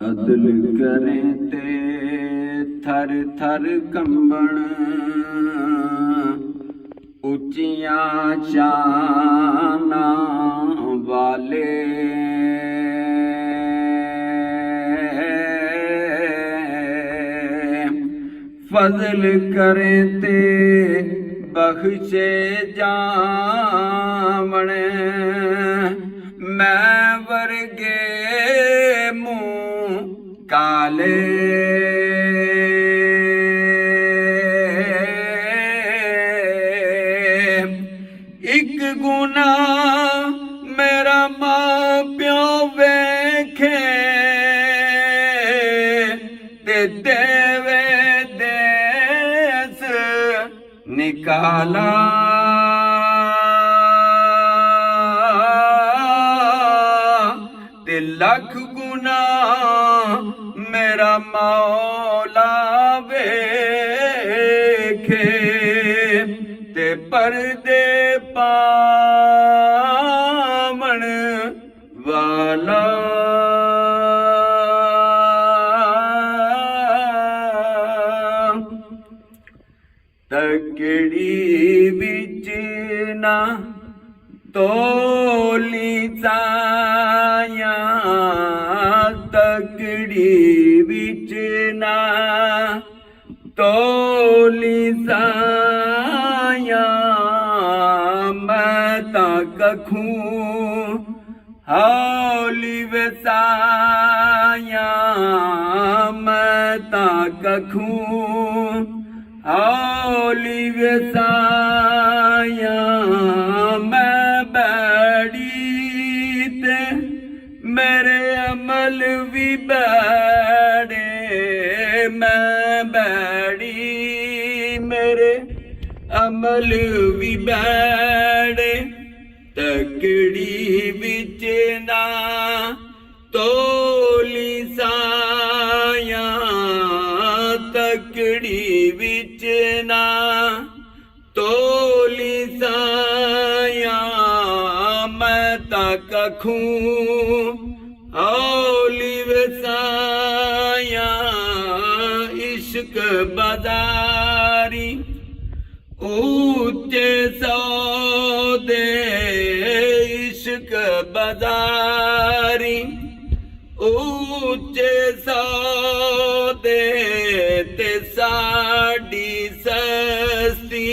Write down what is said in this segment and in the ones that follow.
अदल करें ते थर थर कंबण उचियां शाना वाले फजल करें ते बख्शे जावण मैं वर्गे मुँह काले एक गुना मेरा मां प्यो वेखे ते देवे देस निकाला ते लख गुना मेरा मौला वेखे ते पर्दे पावण वाला तकड़ी बिच ना तोली साया तकड़ी बिच ना तोली साया मैं तां कखूं हौली वसाया मैं तां कखूं हौली वसाया मैं बैड़ी ते मेरे अमल भी बैड़े मैं बैड़ी मेरे अमल भी बैड़े तकड़ी बिच ना तोली साया तकड़ी बिच ना तोली साया मैं तां कखूं हौली वसाया इश्क बाजारी ऊंचे सौदे इश्क बाजारी ऊंचे सौदे ते साड़ी सस्ती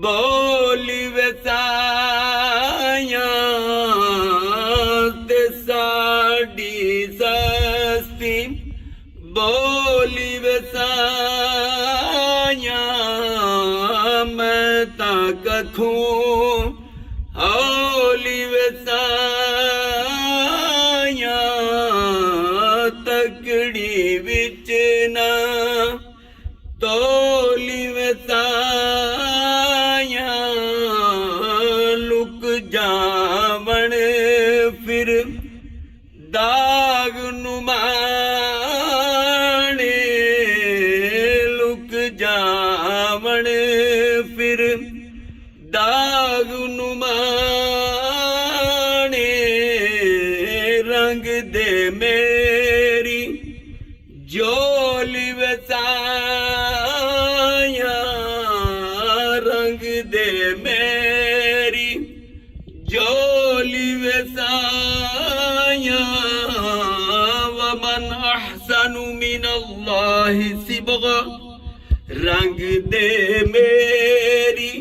बोली वसाया ते साड़ी सस्ती बोली वसाया मैं तां कखूं हौली वसाया तकड़ी बिच ना तोली वसाया लुक जावण फिर दाग नुमाने लुक जावण फिर दाग नुमाने रंग दे मेरी जोली वसाया रंग दे मेरी जोली वसाया वमन अहसनु मिनल्लाहि सिबगा रंग दे मेरी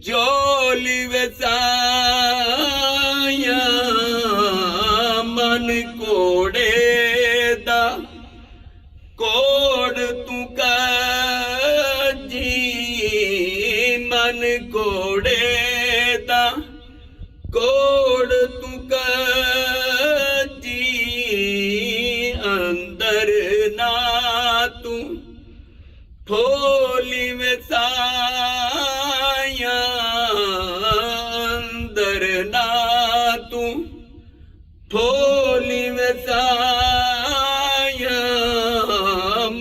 जोली वसाया मन कोड़े दा कोड़ तू जी मन कोड़े दा कोड़ तू जी अंदर ना तू ठोली वसाया अंदर ना तू ठोली वसाया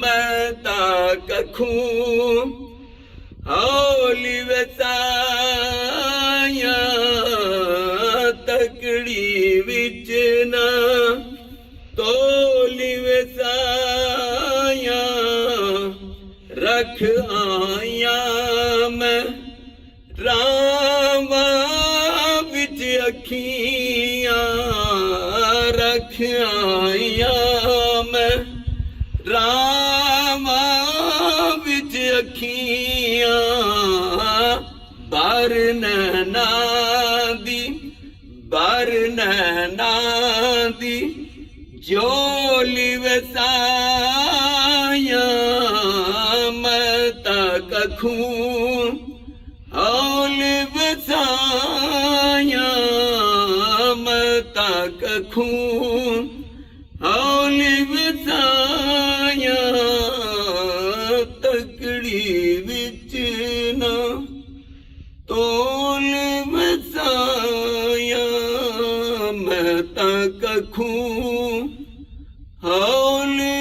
मैं तां कखूं हौली वसाया तक ਤਕੜੀ ਵਿੱਚ ਨਾ ਤੋਲੀ ਵਸਾਇਆ ਰਖ ਆਇਆ ਮੈਂ ਰਾਵਾਂ ਵਿੱਚ ਅੱਖੀਆਂ ਰਖ ਆਇਆ ਮੈਂ ਰਾਵਾਂ ਵਿੱਚ ਅੱਖੀਆਂ ਬਾਰ ਨੈਣਾ ਦੀ ਜੋਲੀ ਵਸਾਇਆ ਮੈਂ ਤਾਂ ਕਖੂੰ ਹੌਲੀ ਵਸਾਇਆ ਮੈਂ ਤਾਂ ਕਖੂੰ ਹੌਲੀ ਵਸਾਇਆ ਤਕੜੀ ਵਿੱਚ ਨਾ ਤੋਲ ਵਸਾਇਆ ਮੈਂ ਤਾਂ ਕਖੂੰ ਹੌਲੀ